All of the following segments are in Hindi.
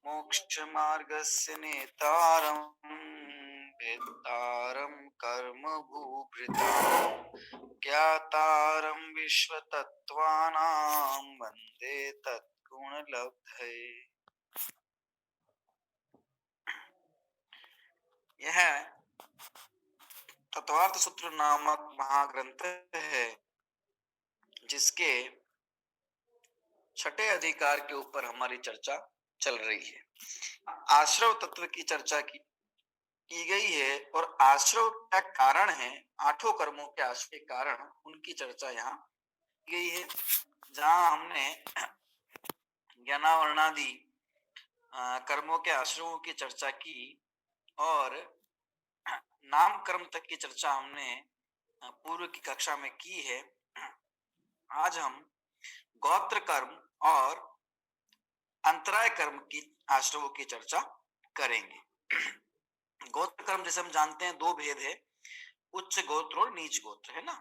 मोक्षमार्गस्य नेतारं भेत्तारं कर्म भूभृतां ज्ञातारं विश्वतत्त्वानां वन्दे तद्गुणलब्धये। यह तत्वार्थ सूत्र नामक महाग्रंथ है, जिसके छठे अधिकार के ऊपर हमारी चर्चा चल रही है। आश्रव तत्व की चर्चा की गई है और आश्रव क्या कारण है, आठों कर्मों के आश्रय के कारण, उनकी चर्चा यहाँ की गई है। जहाँ हमने ज्ञानावरणादि कर्मों के आश्रयों की चर्चा की और नाम कर्म तक की चर्चा हमने पूर्व की कक्षा में की है। आज हम गोत्र कर्म और अंतराय कर्म की आश्रयों की चर्चा करेंगे। गोत्र कर्म जैसे हम जानते हैं दो भेद है, उच्च गोत्र और नीच गोत्र, है ना।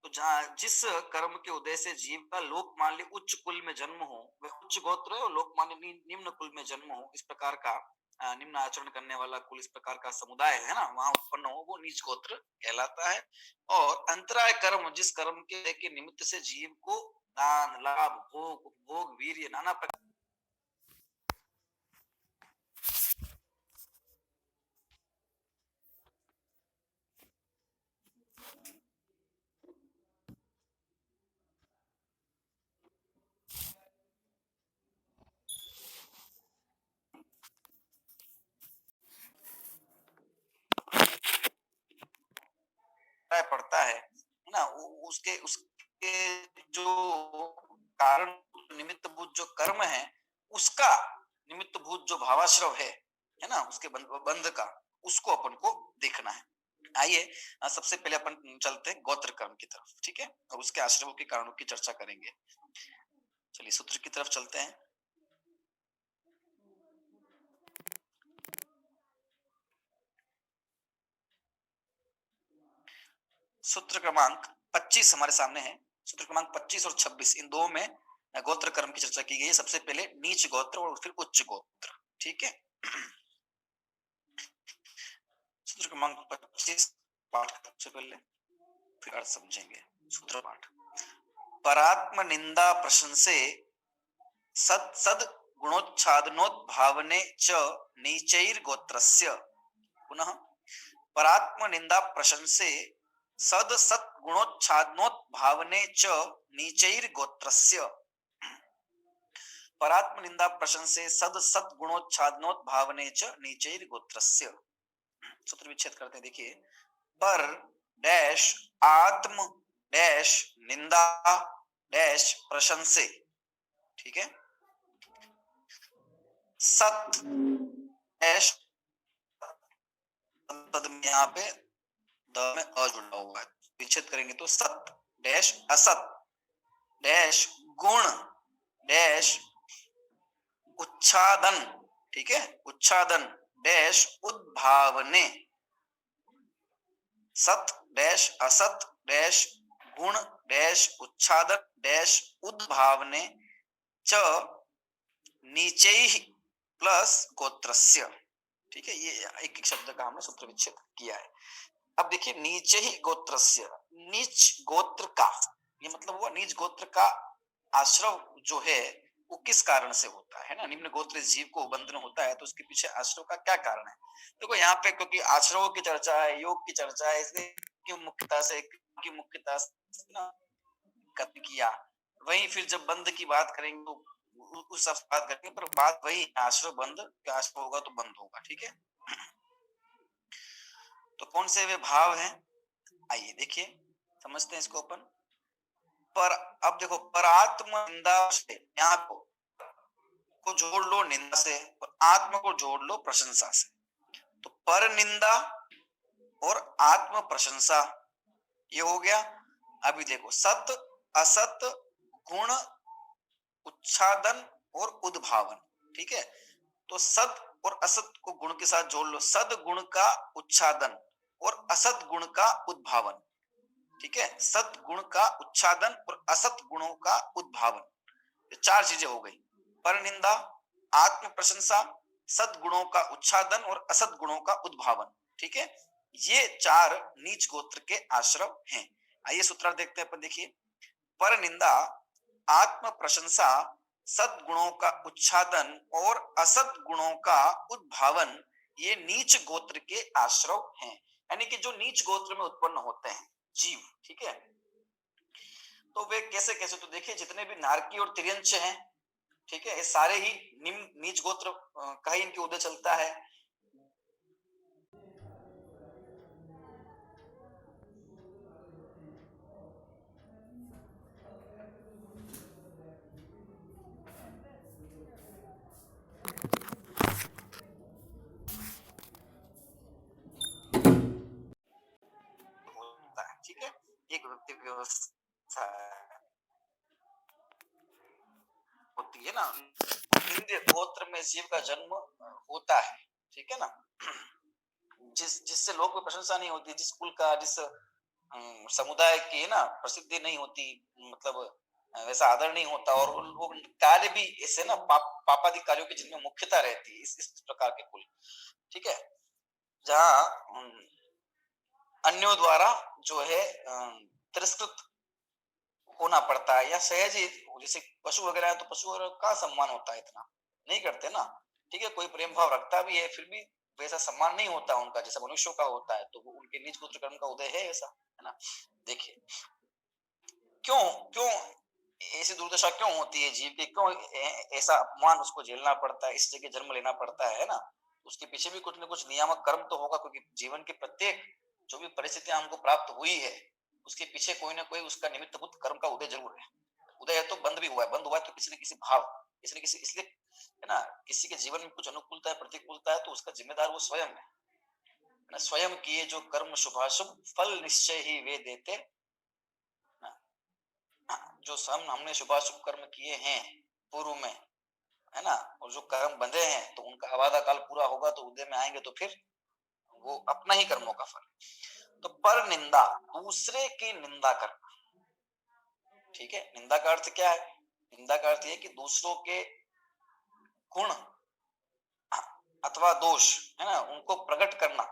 तो जिस कर्म के उदय से जीव का लोकमान्य उच्च कुल में जन्म हो वह उच्च गोत्र है, और लोकमान्य निम्न कुल में जन्म हो, इस प्रकार का निम्न आचरण करने वाला कुल, इस प्रकार का समुदाय है ना, वहां उत्पन्न हो, वो नीच गोत्र कहलाता है। और अंतराय कर्म, जिस कर्म के निमित्त से जीव को दान, लाभ, भोग, उपभोग, वीर्य, नाना प्रकार पड़ता है ना, उसके जो कारण निमित्त भूत जो कर्म है, उसका निमित्त भूत जो भावाश्रव है ना, उसके बंध का, उसको अपन को देखना है। आइए सबसे पहले अपन चलते हैं गोत्र कर्म की तरफ, ठीक है, और उसके आश्रमों के कारणों की चर्चा करेंगे। चलिए सूत्र की तरफ चलते हैं। सूत्र क्रमांक 25 हमारे सामने है। सूत्र क्रमांक 25 और 26, इन दो में गोत्र कर्म की चर्चा की गई है। सबसे पहले नीच गोत्र और फिर उच्च गोत्र, ठीक है। सूत्र क्रमांक 25 पाठ सबसे पहले, फिर अर्थ समझेंगे। सूत्र पाठ: परात्म निंदा प्रशंसे सद सद गुणोच्छादनोद्भावने च नीचैर गोत्रस्य। पुनः परात्म निंदा प्रशंसे सद सत गुणोच्छादनोद्भावने च नीचैर गोत्रस्य। परात्म निंदा प्रशंसे सद सत गुणोच्छादनोद्भावने च नीचैर गोत्रस्य। सूत्र विच्छेद करते हैं, देखिए। पर डैश आत्म डैश निंदा डैश प्रशंसे, ठीक है। सत डैश, यहाँ पे द में अ जुड़ा हुआ है, विच्छेद करेंगे तो सत डैश असत डैश गुण डैश उच्छादन, ठीक है, उच्छादन डैश उद्भावने। सत डैश असत डैश गुण डैश उच्छादन डैश उद्भावने च नीचे प्लस गोत्रस्य, ठीक है। ये एक एक शब्द का हमने सूत्र विच्छेद किया है। अब देखिए, नीचे ही गोत्रस्य, नीच गोत्र का, ये मतलब हुआ नीच गोत्र का आश्रव जो है वो किस कारण से होता है ना। निम्न गोत्र जीव को बंधन होता है तो उसके पीछे आश्रव का क्या कारण है। देखो यहाँ पे, क्योंकि आश्रवों की चर्चा है, योग की चर्चा है, इसलिए मुख्यता से ना किया। वहीं फिर जब बंध की बात करेंगे तो उस बात करेंगे, पर बात वही आश्रव बंध, आश्रव होगा तो बंध होगा, ठीक है। तो कौन से वे भाव हैं, आइए देखिए समझते हैं इसको अपन। पर अब देखो, परात्म निंदा से यहाँ को जोड़ लो निंदा से, और आत्म को जोड़ लो प्रशंसा से। तो पर निंदा और आत्म प्रशंसा, ये हो गया। अभी देखो, सत असत गुण उच्छादन और उद्भावन, ठीक है। तो सत और असत को गुण के साथ जोड़ लो, सद गुण का उच्छादन और असत गुण का उद्भावन, ठीक है। सत गुण का उच्छादन और असत गुणों का उद्भावन, चार चीजें हो गई। पर निंदा, आत्म प्रशंसा, सद्गुणों का उच्छादन और असद गुणों का उद्भावन। ठीक है, ये 4 नीच गोत्र के आश्रव हैं। आइए सूत्रार्थ देखते हैं अपन। देखिए, पर निंदा, आत्म प्रशंसा, सद्गुणों का उच्छादन और असत गुणों का उद्भावन, ये नीच गोत्र के आश्रव हैं। यानी कि जो नीच गोत्र में उत्पन्न होते हैं जीव, ठीक है, तो वे कैसे कैसे, तो देखिए जितने भी नारकी और तिर्यंच हैं, ठीक है, ये सारे ही निम्न नीच गोत्र का ही इनके उदय चलता है। ठीक है, एक व्यक्ति व्यवस्था होती है ना, इंद्र गोत्र में जीव का जन्म होता है। ठीक है ना, जिससे लोग को प्रशंसा नहीं होती, जिस कुल का, जिस समुदाय की ना प्रसिद्धि नहीं होती, मतलब वैसा आदर नहीं होता, और वो कार्य भी ऐसे ना पापादि कार्यों के जिनमें मुख्यता रहती है, इस प्रकार के कुल। ठीक है, जहाँ अन्यों द्वारा जो है तिरस्कृत होना पड़ता है, या सहज ही, जैसे पशु वगैरह है तो पशु वगैरह का सम्मान होता है, इतना नहीं करते ना। ठीक है, कोई प्रेम भाव रखता भी है, फिर भी वैसा सम्मान नहीं होता उनका जैसा मनुष्यों का होता है। तो वो उनके नीच गोत्र कर्म का उदय है ऐसा, है ना। देखिए क्यों क्यों ऐसी दुर्दशा क्यों होती है जीव की, क्यों ऐसा अपमान उसको झेलना पड़ता है, इस जगह जन्म लेना पड़ता है ना। उसके पीछे भी कुछ न कुछ नियामक कर्म तो होगा, क्योंकि जीवन के प्रत्येक जो भी परिस्थितियां हमको प्राप्त हुई है, उसके पीछे कोई ना कोई उसका निमित्तभूत कर्म का उदय जरूर है। उदय है तो बंद भी हुआ है, बंद हुआ है तो किसी न किसी भाव, किसी न किसी, इसलिए है ना, किसी के जीवन में कुछ अनुकूलता है, प्रतिकूलता है, तो उसका जिम्मेदार वो स्वयं है ना। स्वयं किए जो कर्म शुभाशुभ, फल निश्चय ही वे देते ना। जो हमने शुभाशुभ कर्म किए हैं पूर्व में, है ना, और जो कर्म बंधे हैं, तो उनका अवादा काल पूरा होगा, तो उदय में आएंगे, तो फिर वो अपना ही कर्मों का फल। तो पर निंदा, दूसरे की निंदा करना। ठीक है, निंदा का अर्थ क्या है? निंदा का अर्थ यह कि दूसरों के गुण अथवा दोष, है ना, उनको प्रकट करना।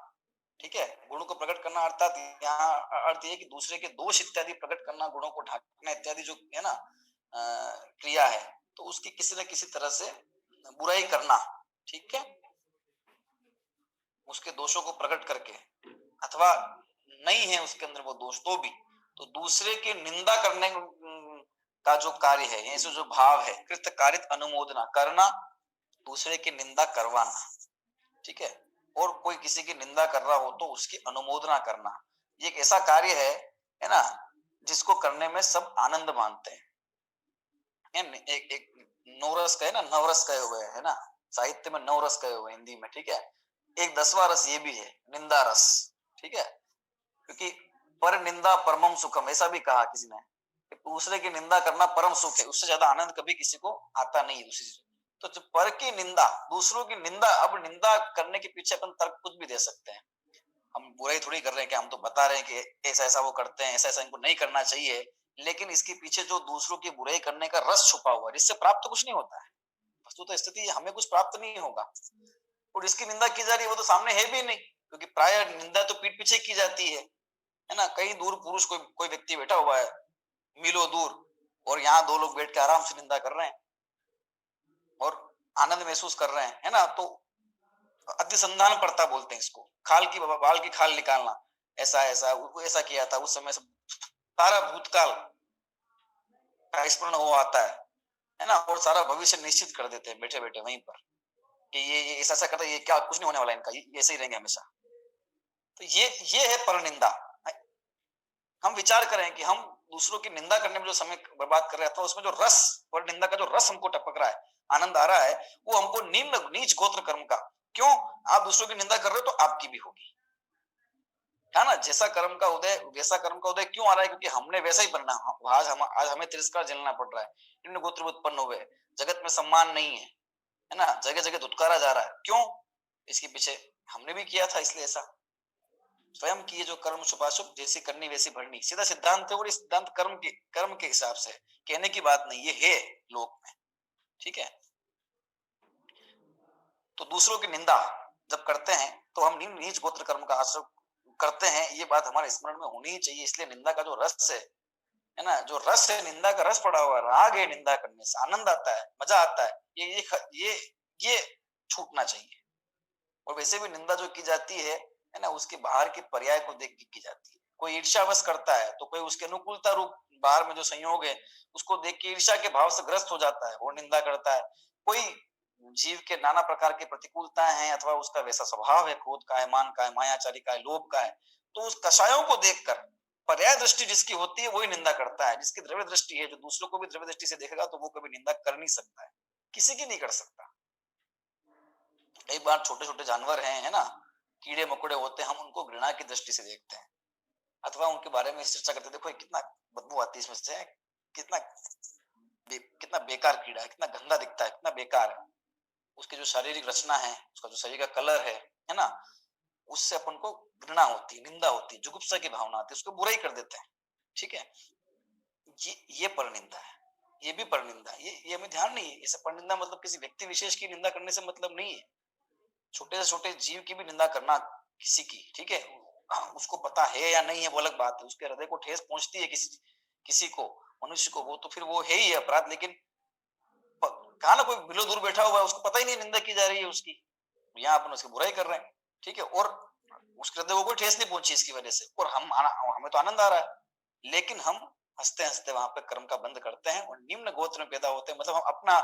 ठीक है, गुणों को प्रकट करना, अर्थात यहाँ अर्थ ये कि दूसरे के दोष इत्यादि प्रकट करना, गुणों को ढांकना इत्यादि जो है ना क्रिया है, तो उसकी किसी न किसी तरह से बुराई करना। ठीक है, उसके दोषों को प्रकट करके, अथवा नहीं है उसके अंदर वो दोष तो भी, तो दूसरे की निंदा करने का जो कार्य है, ये जो भाव है, कृत कारित अनुमोदना करना, दूसरे की निंदा करवाना। ठीक है, और कोई किसी की निंदा कर रहा हो तो उसकी अनुमोदना करना, ये एक ऐसा कार्य है ना, जिसको करने में सब आनंद मानते हैं। एक एक नवरस कहे ना, नवरस कहे हुए है ना, साहित्य में नवरस कहे हुए हिंदी में। ठीक है, एक 10वां रस ये भी है, निंदा रस। ठीक है, क्योंकि पर निंदा परमम सुखम, ऐसा भी कहा किसी ने, दूसरे की निंदा करना परम सुख है, उससे ज्यादा आनंद कभी किसी को आता नहीं है दूसरी। तो जब पर की निंदा, दूसरों की निंदा, अब निंदा करने के पीछे अपन तर्क कुछ भी दे सकते हैं। हम बुराई थोड़ी कर रहे हैं कि हम तो बता रहे हैं कि ऐसा ऐसा वो करते हैं, ऐसा ऐसा इनको नहीं करना चाहिए, लेकिन इसके पीछे जो दूसरों की बुराई करने का रस छुपा हुआ है, जिससे प्राप्त तो कुछ नहीं होता है, वस्तु तो स्थिति हमें कुछ प्राप्त नहीं होगा, और इसकी निंदा की जा रही है वो तो सामने है भी नहीं, क्योंकि प्राय निंदा तो पीठ पीछे की जाती है ना। कहीं दूर पुरुष कोई व्यक्ति बैठा हुआ है मीलों दूर, और यहाँ 2 लोग बैठ के आराम से निंदा कर रहे हैं और आनंद महसूस कर रहे हैं, है ना। तो अतिसंधान पड़ता बोलते हैं इसको, खाल की बाल की खाल निकालना, ऐसा ऐसा वो ऐसा किया था उस समय, सारा भूतकाल का स्मरण हो आता है ना, और सारा भविष्य निश्चित कर देते हैं बैठे बैठे वहीं पर, कि ये ऐसा ऐसा करता है, ये क्या कुछ नहीं होने वाला इनका, ये ऐसे ही रहेंगे हमेशा। तो ये है परनिंदा। हम विचार करें कि हम दूसरों की निंदा करने में जो समय बर्बाद कर रहे हैं, तो उसमें जो रस, और निंदा का जो रस हमको टपक रहा है, आनंद आ रहा है, वो हमको निम्न नीच गोत्र कर्म का, क्यों, आप दूसरों की निंदा कर रहे हो तो आपकी भी होगी, है ना। जैसा कर्म का उदय, वैसा कर्म का उदय क्यों आ रहा है? क्योंकि हमने वैसा ही बनना, आज हमें तिरस्कार झेलना पड़ रहा है, निम्न गोत्र उत्पन्न हुए, जगत में सम्मान नहीं है ना, जगह जगह धुतकारा जा रहा है, क्यों? इसके पीछे हमने भी किया था, इसलिए ऐसा स्वयं किए जो कर्म शुभाशुभ, जैसी करनी वैसी भरनी, सीधा सिद्धांत है, और इस सिद्धांत कर्म के हिसाब से कहने की बात नहीं, ये है लोक में। ठीक है, तो दूसरों की निंदा जब करते हैं तो हम निम्न नीच गोत्र कर्म का आश्रय करते हैं, ये बात हमारे स्मरण में होनी ही चाहिए। इसलिए निंदा का जो रस है ना, जो रस है, निंदा का रस पड़ा हुआ है, राग है निंदा करने से, आनंद आता है, मजा आता है, ये छूटना चाहिए। और वैसे भी निंदा जो की जाती है ना, उसके बाहर के पर्याय को देख के की जाती है। कोई ईर्ष्यावश करता है तो कोई उसके अनुकूलता रूप बाहर में जो संयोग है उसको देख के ईर्ष्या के भाव से ग्रस्त हो जाता है, वो निंदा करता है। कोई जीव के नाना प्रकार की प्रतिकूलताएं हैं अथवा उसका वैसा स्वभाव है, क्रोध का है, मान का है, मायाचारी का है, लोभ का है, तो उस कषायों को देखकर पर्याय दृष्टि जिसकी होती है वही निंदा करता है। जिसकी द्रव्य दृष्टि है, जो दूसरों को भी द्रव्य दृष्टि से देखेगा तो वो कभी निंदा कर नहीं सकता है, किसी की नहीं कर सकता। कई बार छोटे छोटे जानवर हैं, है ना, कीड़े मकोड़े होते हैं, हम उनको घृणा की दृष्टि से देखते हैं अथवा उनके बारे में चर्चा करते हैं, देखो कितना बदबू आती है इसमें से, कितना कितना बेकार कीड़ा है, कितना गंदा दिखता है, कितना बेकार है। उसकी जो शारीरिक रचना है, उसका जो शरीर का कलर है ना, उससे अपन को घृणा होती है, निंदा होती है, जुगुप्सा की भावना आती है, उसको बुराई कर देते हैं। ठीक है, ये परनिंदा है, ये भी परनिंदा है। ये हमें ध्यान नहीं है। इसे परनिंदा मतलब किसी व्यक्ति विशेष की निंदा करने से मतलब नहीं है, छोटे से छोटे जीव की भी निंदा करना किसी की, ठीक है, उसको पता है या नहीं है वो अलग बात है, उसके हृदय को ठेस पहुंचती है किसी किसी को, मनुष्य को, वो तो फिर वो है ही अपराध। लेकिन कहा ना, कोई बिलो दूर बैठा हुआ है, उसको पता ही नहीं निंदा की जा रही है उसकी, यहाँ अपन उसकी बुराई कर रहे हैं, ठीक है, और उसके हृदय को कोई ठेस नहीं पहुंची इसकी वजह से, और हमें तो आनंद आ रहा है। लेकिन हम हंसते हंसते वहां पे कर्म का बंध करते हैं और निम्न गोत्र में पैदा होते हैं। मतलब हम अपना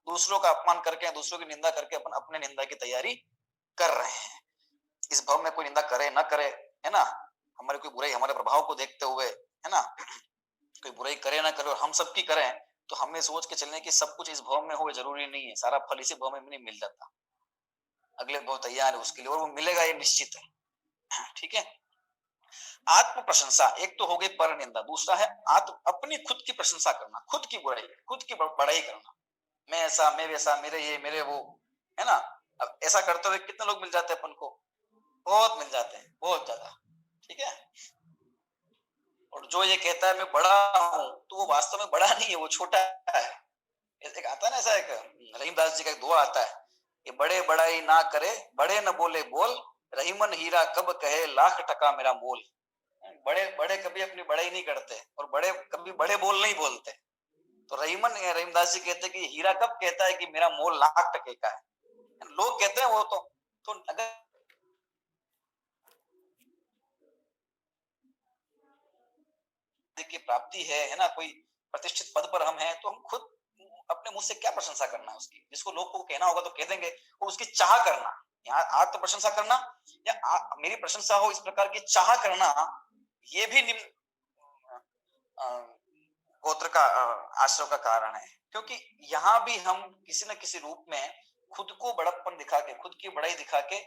दूसरों का अपमान करके, दूसरों की निंदा करके अपन अपने निंदा की तैयारी कर रहे हैं। इस भाव में कोई निंदा करे ना करे, है ना, हमारे कोई बुराई, हमारे प्रभाव को देखते हुए, है ना, कोई बुराई करे ना करे और हम सबकी करें, तो हमें सोच के चलने की सब कुछ इस भाव में हो जरूरी नहीं है, सारा फल इसी भाव में नहीं मिल जाता, अगले भाव तैयार है उसके लिए और वो मिलेगा, ये निश्चित है। ठीक है, आत्म प्रशंसा एक तो हो गई पर निंदा, दूसरा है अपनी खुद की प्रशंसा करना, खुद की बुराई, खुद की बड़ाई करना, मैं ऐसा, मैं वैसा, मेरे ये, मेरे वो, है ना। अब ऐसा करते हुए कितने लोग मिल जाते हैं अपन को, बहुत मिल जाते हैं, बहुत ज्यादा। ठीक है, और जो ये कहता है मैं बड़ा हूं, तो वो वास्तव में बड़ा नहीं है, वो छोटा है। एक आता है ना ऐसा, एक रहीमदास जी का एक दुआ आता है कि बड़े बड़ाई ना करे, बड़े न बोले बोल, रहीमन हीरा कब कहे लाख टका मेरा मोल। बड़े बड़े कभी अपनी बड़ाई नहीं करते और बड़े कभी बड़े बोल नहीं बोलते। तो रहीमदास जी कहते हैं कि हीरा कब कहता है कि मेरा मोल लाख टके का है, लोग कहते हैं वो तो अगर की प्राप्ति है ना, कोई प्रतिष्ठित पद पर हम हैं, तो हम खुद अपने मुंह से क्या प्रशंसा करना है उसकी, जिसको लोग को कहना होगा तो कह देंगे, और उसकी चाह करना, यहाँ आत्म प्रशंसा करना या मेरी प्रशंसा हो, इस प्रकार की चाह करना, ये भी निम्न गोत्र का आश्रय का कारण है। क्योंकि यहाँ भी हम किसी न किसी रूप में खुद को बड़प्पन दिखा के, खुद की बड़ाई दिखा के,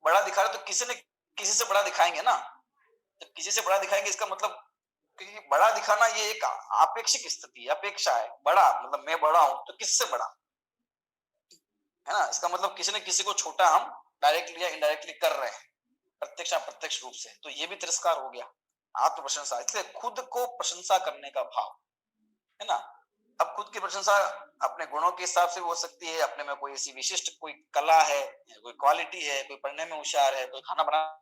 बड़ा दिखा रहे तो किसी न किसी से बड़ा दिखाएंगे ना। जब किसी से बड़ा दिखाएंगे इसका मतलब कि बड़ा दिखाना ये एक आपेक्षिक स्थिति, अपेक्षा है। बड़ा मतलब मैं बड़ा हूं तो किससे बड़ा, है ना, इसका मतलब किसी न किसी को छोटा हम डायरेक्टली या इनडायरेक्टली कर रहे हैं, प्रत्यक्ष या प्रत्यक्ष रूप से, तो ये भी तिरस्कार हो गया, आत्म प्रशंसा। इसलिए खुद को प्रशंसा करने का भाव, है ना। अब खुद की प्रशंसा अपने गुणों के हिसाब से हो सकती है, अपने में कोई ऐसी विशिष्ट कोई कला है, कोई क्वालिटी है, कोई पढ़ने में होशियार है, कोई खाना बना,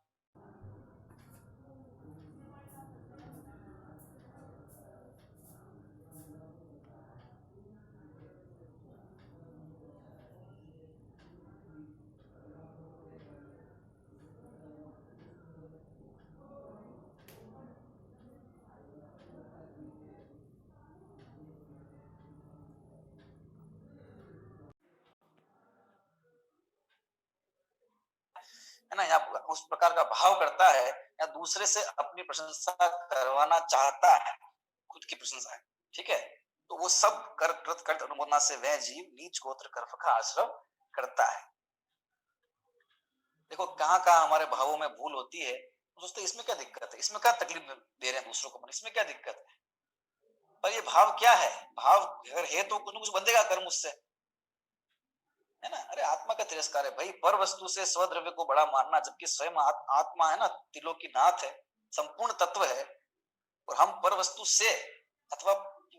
है ना, या उस प्रकार का भाव करता है, या दूसरे से अपनी प्रशंसा करवाना चाहता है, खुद की प्रशंसा है। ठीक है, तो वो सब कर अनुमोदना से वह जीव नीच गोत्र कर्म का आश्रय करता है। देखो कहाँ कहाँ हमारे भावों में भूल होती है, सोचते इसमें क्या दिक्कत है, इसमें क्या तकलीफ दे रहे हैं दूसरों को, इसमें क्या दिक्कत है। पर ये भाव क्या है, भाव अगर है तो कुछ न कुछ बंधेगा कर्म उससे, है ना। अरे आत्मा का तिरस्कार है भाई, पर वस्तु से स्वद्रव्य को बड़ा मानना, जबकि स्वयं आत्मा है ना, तिलों की नाथ है, संपूर्ण तत्व है, और हम पर वस्तु से अथवा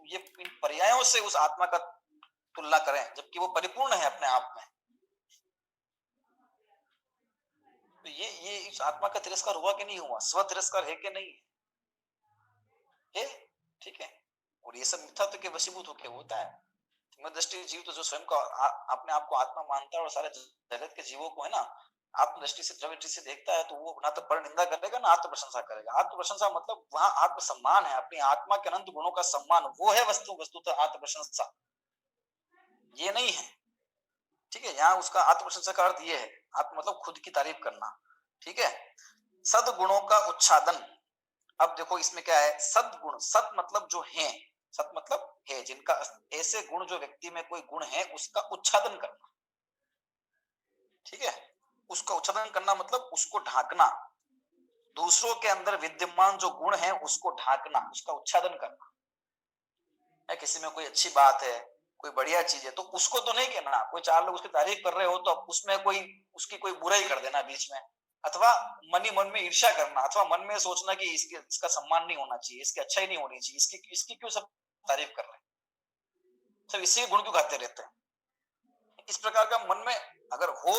ये इन पर्यायों से उस आत्मा का तुलना करें, जबकि वो परिपूर्ण है अपने आप में। उस आत्मा का तिरस्कार हुआ कि नहीं हुआ, स्व तिरस्कार है कि नहीं है, ठीक है। और ये सब मिथ्यात्व के वशीभूत होकर होता है। दृष्टि जीव तो जो स्वयं को अपने आप को आत्मा मानता है और सारे जगत के जीवों को है ना आत्म दृष्टि से द्रव्य दृष्टि से देखता है, तो वो ना तो पर निंदा करेगा ना आत्म प्रशंसा करेगा। आत्म प्रशंसा मतलब वहां आत्म सम्मान है, अपनी आत्मा के अनंत गुणों का सम्मान, वो है वस्तुतः आत्म प्रशंसा, ये नहीं है, ठीक है। यहाँ उसका आत्म प्रशंसा का अर्थ ये है, आत्म मतलब खुद की तारीफ करना, ठीक है। सद्गुणों का उच्छादन, अब देखो इसमें क्या है, सद्गुण, सत मतलब जो है, सत मतलब है, जिनका ऐसे गुण जो व्यक्ति में कोई गुण है उसका उच्छादन करना, ठीक है। उसका उच्छादन करना मतलब उसको ढांकना, दूसरों के अंदर विद्यमान जो गुण है उसको ढांकना, उसका उच्छादन करना है। किसी में कोई अच्छी बात है, कोई बढ़िया चीज है, तो उसको तो नहीं कहना, कोई चार लोग उसकी तारीफ कर रहे हो तो उसमें कोई उसकी कोई बुराई कर देना बीच में, अथवा मन ही मन में ईर्ष्या करना, अथवा मन में सोचना कि इसका सम्मान नहीं होना चाहिए, इसकी अच्छाई नहीं होनी चाहिए, इसकी क्यों सब तारीफ कर रहे हैं, सब इसी गुण क्यों गाते रहते हैं। इस प्रकार का मन में अगर हो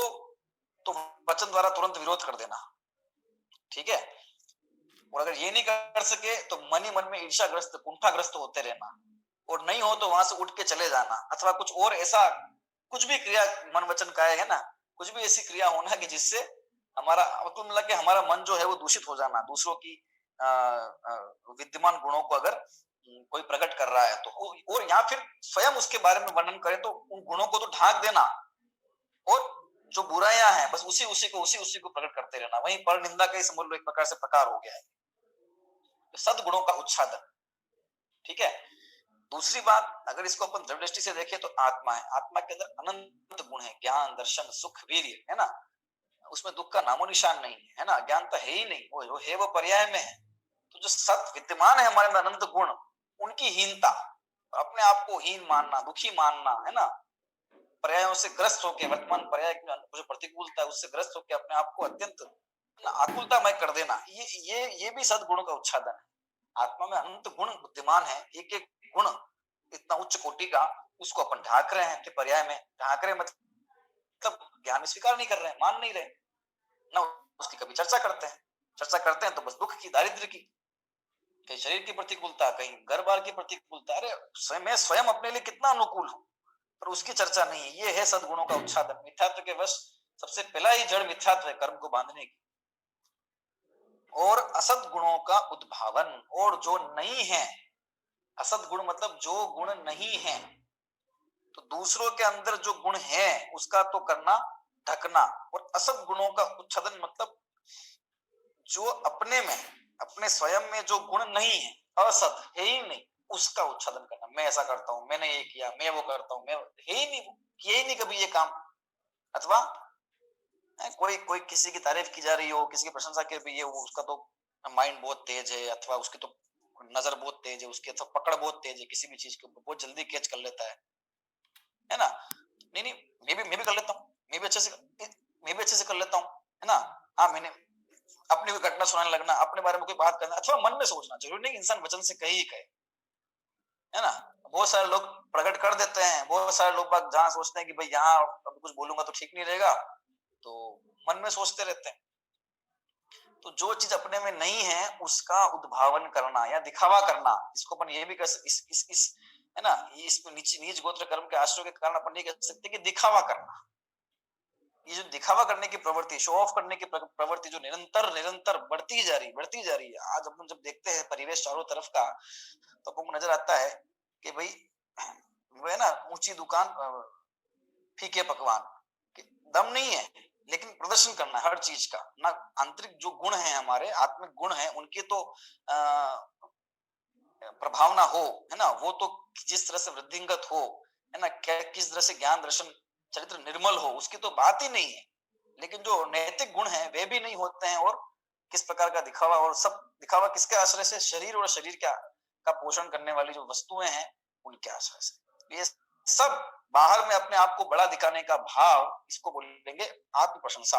तो वचन द्वारा तुरंत विरोध कर देना, ठीक है। और अगर ये नहीं कर सके तो मन ही मन में ईर्ष्याग्रस्त कुंठाग्रस्त होते रहना, और नहीं हो तो वहां से उठ के चले जाना, अथवा कुछ और ऐसा कुछ भी क्रिया मन वचन का है ना, कुछ भी ऐसी क्रिया होना कि जिससे हमारा मतलब मिला के हमारा मन जो है वो दूषित हो जाना, दूसरों की विद्यमान गुणों को अगर कोई प्रकट कर रहा है तो, और या फिर स्वयं उसके बारे में वर्णन करे तो उन गुणों को तो ढांक देना, और जो बुराइयां हैं बस उसी को प्रकट करते रहना, वहीं पर निंदा का समझ लो एक प्रकार से प्रकार हो गया है, सद्गुणों का उच्छादन, ठीक है। दूसरी बात, अगर इसको अपन द्रव्य दृष्टि से देखें तो आत्मा है, आत्मा के अंदर अनंत गुण है, ज्ञान दर्शन सुख वीर्य, है ना, उसमें दुख का नामो निशान नहीं है ना, ज्ञान तो है ही नहीं, वो है वो पर्याय में है। तो जो सत विद्यमान है हमारे अंदर अनंत गुण, उनकी हीनता, अपने आप को हीन मानना, दुखी मानना, है ना, पर्यायों से ग्रस्त होकर, वर्तमान पर्याय की जो प्रतिकूलता है उससे ग्रस्त होकर अपने आप को अत्यंत आकुलतामय कर देना, ये भी सद्गुणों का उच्छादन है। आत्मा में अनंत गुण विद्यमान है, एक एक गुण इतना उच्च कोटि का, उसको अपन ढाक रहे हैं, पर्याय में ढाक रहे मतलब ज्ञान स्वीकार नहीं कर रहे हैं, मान नहीं रहे ना, उसकी कभी चर्चा करते हैं तो बस दुख की, दारिद्र की, कहीं शरीर की प्रतिकूलता, कहीं घर बार की प्रतिकूलता, अरे मैं स्वयं अपने लिए कितना अनुकूल हूं, पर उसकी चर्चा नहीं है। ये है सद्गुणों का उच्छादन। मिथ्यात्व के वश सबसे पहला ही जड़ मिथ्यात्व है, कर्म को बांधने की। और असद गुणों का उद्भावन, और जो नहीं है, असद गुण मतलब जो गुण नहीं है, तो दूसरों के अंदर जो गुण है उसका तो करना, ढकना, और असद गुणों का उच्छेदन मतलब जो अपने में, अपने स्वयं में जो गुण नहीं है, असत है ही नहीं, उसका उच्छेदन करना। मैं ऐसा करता हूं, मैंने ये किया, मैं वो करता हूं, मैं है ही नहीं, किया ही नहीं कभी ये काम, अथवा कोई कोई किसी की तारीफ की जा रही हो, किसी की प्रशंसा की रही है, वो उसका तो माइंड बहुत तेज है, अथवा उसकी तो नजर बहुत तेज है, उसकी अथवा पकड़ बहुत तेज है, किसी भी चीज के बहुत जल्दी कैच कर लेता है ना। नहीं नहीं, मैं भी कर लेता हूँ, मैं भी अच्छे से कर लेता हूँ, है ना। हाँ, मैंने अपनी कोई घटना सुनाने लगना, अपने बारे में कोई बात करना, अथवा मन में सोचना, जरूरी नहीं इंसान वचन से कहे ही कहे, है ना। बहुत सारे लोग प्रकट कर देते हैं, बहुत सारे लोग जहां सोचते हैं कि भाई यहाँ कुछ बोलूंगा तो ठीक नहीं रहेगा, तो मन में सोचते रहते हैं। तो जो चीज अपने में नहीं है उसका उद्भावन करना या दिखावा करना, इसको अपन ये भी कर इस है ना, इसमें नीच गोत्र कर्म के आश्रय के कारण अपन नहीं कह सकते कि दिखावा करना। ये जो दिखावा करने की प्रवृत्ति, शो ऑफ करने की प्रवृत्ति जो निरंतर बढ़ती जा रही है। आज अपन जब देखते हैं परिवेश चारों तरफ का, तो आपको नजर आता है कि भाई वो है ना, ऊंची दुकान फीके पकवान, दम नहीं है लेकिन प्रदर्शन करना है हर चीज का ना। आंतरिक जो गुण है, हमारे आत्मिक गुण है, उनकी तो प्रभावना हो, है ना, वो तो जिस तरह से वृद्धिंगत हो, है ना, क्या किस तरह से ज्ञान दर्शन चरित्र निर्मल हो, उसकी तो बात ही नहीं है। लेकिन जो नैतिक गुण है वे भी नहीं होते हैं, और किस प्रकार का दिखावा, और सब दिखावा किसके आश्रय से, शरीर और शरीर का पोषण करने वाली जो वस्तुएं हैं उनके आश्रय से। ये सब बाहर में अपने आप को बड़ा दिखाने का भाव, इसको बोलेंगे आत्म प्रशंसा।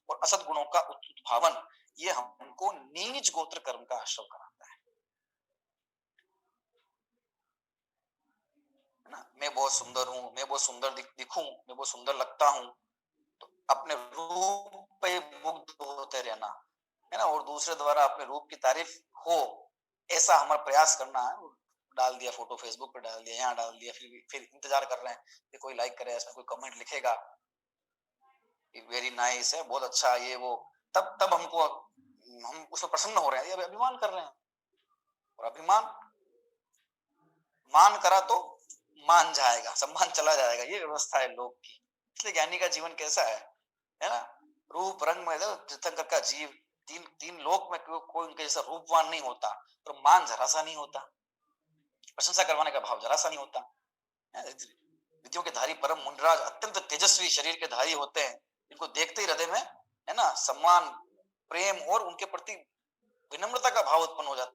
और असद गुणों का उत्भावन, ये हमको नीच गोत्र कर्म का आश्रय कराता है ना। मैं बहुत सुंदर हूं, मैं बहुत सुंदर दिखूं, मैं बहुत सुंदर लगता हूं, तो अपने रूप पे मुग्ध होते रहना, और दूसरे द्वारा अपने रूप की तारीफ हो, ऐसा हमारा प्रयास करना है। डाल दिया फोटो, फेसबुक पे डाल दिया, यहाँ डाल दिया, फिर इंतजार कर रहे हैं कि कोई लाइक करे, इसमें कोई कमेंट लिखेगा, वेरी नाइस है, बहुत अच्छा, ये वो, तब हमको, हम उसमें प्रसन्न हो रहे हैं, ये अभिमान कर रहे हैं। और अभिमान मान करा तो मान जाएगा, सम्मान चला जाएगा, ये व्यवस्था है लोक की। इसलिए ज्ञानी का जीवन कैसा है ना, रूप रंग में तीर्थंकर का जीव, तीन लोक में कोई उनके जैसा रूपवान नहीं होता, तो मान जरा सा नहीं होता, प्रशंसा करवाने का भाव जरा सा नहीं होता। विद्यों के धारी परम मुंडराज अत्यंत तेजस्वी शरीर के धारी होते हैं, इनको देखते ही हृदय में है ना सम्मान, प्रेम और उनके प्रति विनम्रता का भाव उत्पन्न हो जाता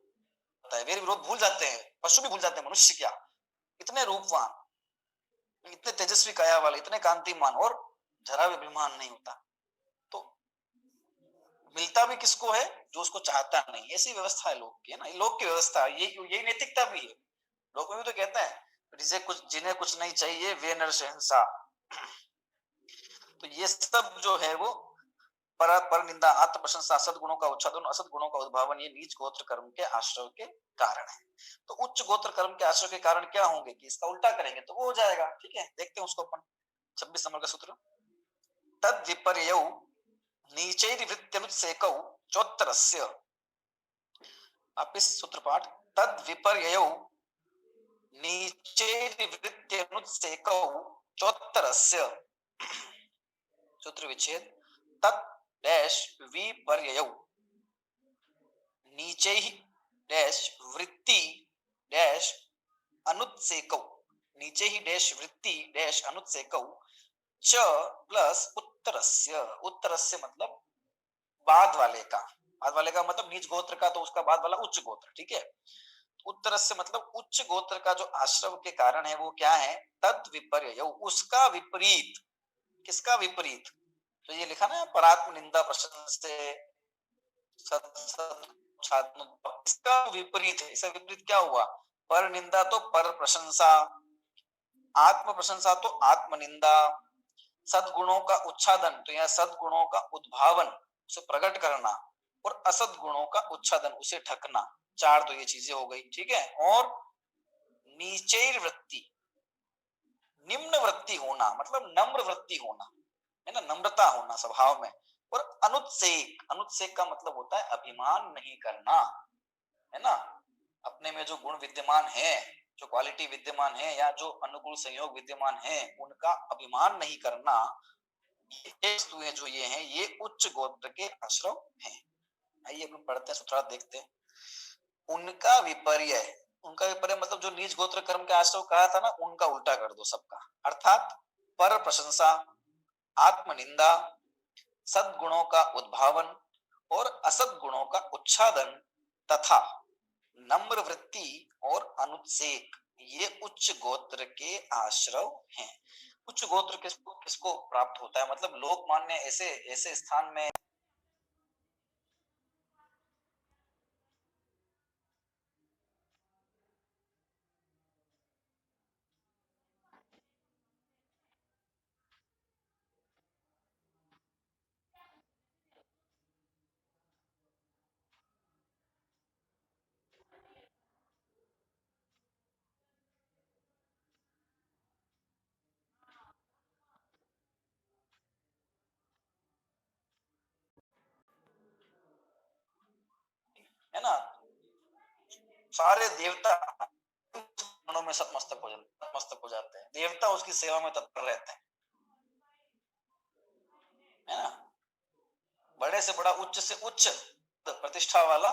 है। वे विरोध भूल जाते हैं, पशु भी भूल जाते हैं, मनुष्य क्या, इतने रूपवान, इतने तेजस्वी काया वाले, इतने कांतिमान, और जरा भी अभिमान नहीं होता। तो मिलता भी किसको है, जो उसको चाहता नहीं। ऐसी व्यवस्था है लोक की, है ना, लोक की व्यवस्था, यही नैतिकता भी है। लोग भी तो कहते हैं जिन्हें कुछ नहीं चाहिए वे नर शहंशाह। तो ये सब जो है वो पर निंदा, आत्म प्रशंसा, सद्गुणों का उच्छादन, असद गुणों का उद्भावन, ये नीच गोत्र कर्म के आश्रय के कारण है। तो उच्च गोत्र कर्म के आश्रय के कारण क्या होंगे कि इसका उल्टा करेंगे तो वो हो जाएगा। ठीक है, देखते हैं उसको अपन। 26 नंबर का सूत्र, तद विपर्यौ नीचैर्वृत्त्यनुत्सेकौ चोत्तरस्य। आप इस सूत्र पाठ, तद विपर्यौ नीचैर्वृत्त्यनुत्सेकौ चोत्तरस्य, सूत्र विच्छेद, तत् डैश विपर्ययौ नीचैः डैश वृत्ति डैश अनुत्सेकौ, नीचे ही डैश वृत्ति डैश अनुत्सेकौ च प्लस उत्तरस्य, उत्तरस्य मतलब बाद वाले का, बाद वाले का मतलब नीच गोत्र का, तो उसका बाद वाला उच्च गोत्र। ठीक है, उत्तरस्य मतलब उच्च गोत्र का जो आश्रव के कारण है वो क्या है, तद विपर्ययौ, उसका विपरीत। किसका विपरीत, तो ये लिखा ना, परात्म निंदा प्रशंसे इसका विपरीत है। इसका विपरीत क्या हुआ, पर निंदा तो पर प्रशंसा, आत्म प्रशंसा तो आत्म निंदा, सद्गुणों का उच्छादन तो यहाँ सद्गुणों का उद्भावन, उसे प्रकट करना, और असद गुणों का उच्छादन, उसे ढकना। चार तो ये चीजें हो गई। ठीक है, और नीचैर वृत्ति, निम्न वृत्ति होना मतलब नम्र वृत्ति होना, है ना, नम्रता होना स्वभाव में। और अनुत्सेक, अनुत्सेक का मतलब होता है अभिमान नहीं करना, है ना, अपने में जो गुण विद्यमान है, जो क्वालिटी विद्यमान है, या जो अनुकूल संयोग विद्यमान है, उनका अभिमान नहीं करना। ये वस्तुएं जो ये हैं, ये उच्च गोत्र के आश्रम हैं। आइए अपन पढ़ते हैं, सूत्रार्थ देखते हैं। उनका विपर्य, उनका विपर्य मतलब जो नीच गोत्र कर्म के आश्रय कहा था ना, उनका उल्टा कर दो सबका, अर्थात पर प्रशंसा, आत्म निंदा, सद्गुणों का उद्भावन और असद गुणों का उच्छादन तथा नम्र वृत्ति और अनुत्सेक, ये उच्च गोत्र के आश्रय हैं। उच्च गोत्र किसको प्राप्त होता है, मतलब लोकमान्य ऐसे ऐसे स्थान में है ना, सारे देवता में सब मस्तक हो जाते हैं, देवता उसकी सेवा में तत्पर रहते हैं, है ना, बड़े से बड़ा उच्च से उच्च प्रतिष्ठा वाला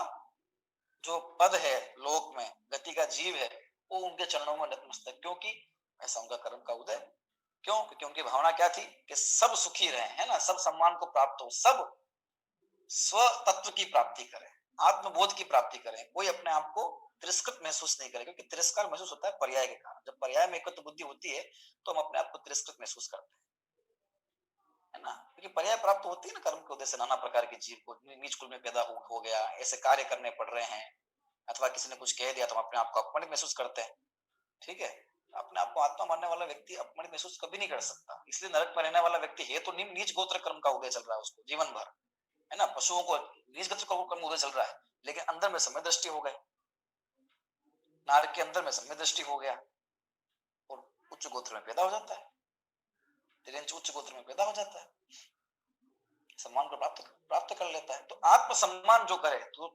जो पद है लोक में, गति का जीव है, वो उनके चरणों में नतमस्तक, क्योंकि ऐसा उनका कर्म का उदय। क्यों, क्योंकि उनकी भावना क्या थी कि सब सुखी रहे, है ना, सब सम्मान को प्राप्त हो, सब स्व तत्व की प्राप्ति करें, आत्मबोध की प्राप्ति करें, कोई अपने आप को तिरस्कृत महसूस नहीं करे, क्योंकि तिरस्कार महसूस होता है पर्याय के कारण। जब पर्याय में एकत्व बुद्धि होती है तो हम अपने आप को तिरस्कृत महसूस करते हैं, है ना, क्योंकि पर्याय प्राप्त होती है ना कर्म के उद्देश्य से। नाना प्रकार के जीव को नीच कुल में पैदा हो गया, ऐसे कार्य करने पड़ रहे हैं, अथवा किसी ने कुछ कह दिया तो हम अपने आप को अपमानित महसूस करते हैं। ठीक है, अपने आप को आत्मा मानने वाला व्यक्ति अपमानित महसूस कभी नहीं कर सकता, इसलिए नरक में रहने वाला व्यक्ति है तो नीच गोत्र कर्म का उदय चल रहा है उसको जीवन भर, है ना, पशुओं को नीच गोत्र का कर्म उदय चल रहा है, लेकिन अंदर में सम्यक दृष्टि हो गए, नारद के अंदर में सम्यक दृष्टि हो गया और उच्च गोत्र में पैदा हो जाता है, तिरंच उच्च गोत्र में पैदा हो जाता है, सम्मान को प्राप्त प्राप्त कर लेता है। तो आत्मसम्मान जो करे तो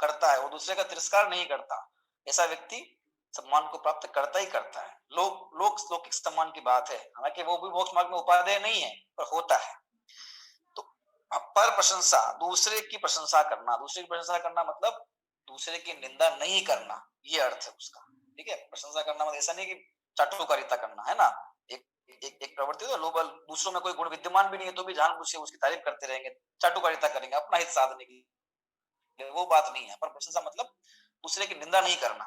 करता है, वो दूसरे का तिरस्कार नहीं करता, ऐसा व्यक्ति सम्मान को प्राप्त करता ही करता है। लौकिक सम्मान की बात है, हालांकि वो भी मोक्ष मार्ग में उपादेय नहीं है, पर होता है। तो पर प्रशंसा, दूसरे की प्रशंसा करना, दूसरे की प्रशंसा करना मतलब दूसरे की निंदा नहीं करना, ये अर्थ है उसका। ठीक है, प्रशंसा करना मतलब ऐसा नहीं कि चाटुकारिता करना, है ना। एक प्रवृत्ति है, लोग दूसरों में कोई गुण विद्यमान भी नहीं है तो भी जानबूझ से उसकी तारीफ करते रहेंगे, चाटुकारिता करेंगे अपना हित साधने की, वो बात नहीं है। पर प्रशंसा मतलब दूसरे की निंदा नहीं करना,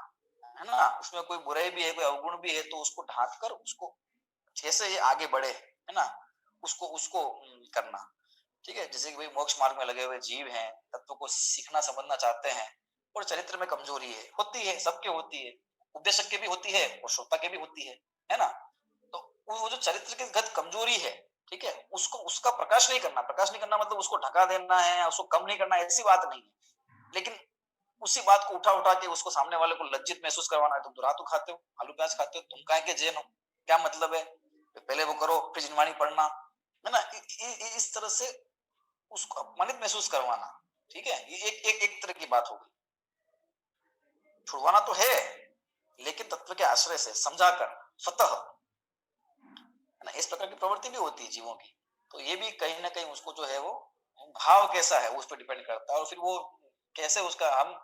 है ना, उसमें कोई बुराई भी है, कोई अवगुण भी है, तो उसको ढांक कर उसको जैसे ये आगे बढ़े, है ना, उसको उसको करना। ठीक है, जैसे कि भाई मोक्ष मार्ग में लगे हुए जीव हैं, तत्व को सीखना समझना चाहते हैं और चरित्र में कमजोरी है, होती है, सबके होती है, उपदेशक के भी होती है और श्रोता के भी होती है ना। तो वो जो चरित्र की गत कमजोरी है, ठीक है, उसको उसका प्रकाश नहीं करना, प्रकाश नहीं करना मतलब उसको ढका देना है, उसको कम नहीं करना, ऐसी बात नहीं है। लेकिन उसी बात को उठा उठा के उसको सामने वाले को लज्जित महसूस करवाना है, तुम तो रातू खाते हो, आलू प्याज खाते हो, तुम काहे के जैन हो, क्या मतलब है, पहले वो करो फिर जिनवाणी पढ़ना, है ना। इस तरह से उसको अपमानित महसूस करवाना, ठीक है, ये एक तरह की बात हो गई। छुड़वाना तो है, लेकिन तत्व के आश्रय से समझा कर स्वतः, है ना, इस प्रकार की प्रवृत्ति भी होती है जीवों की। तो ये भी कहीं ना कहीं उसको जो है वो भाव कैसा है उस पर डिपेंड करता है, और फिर वो कैसे उसका हम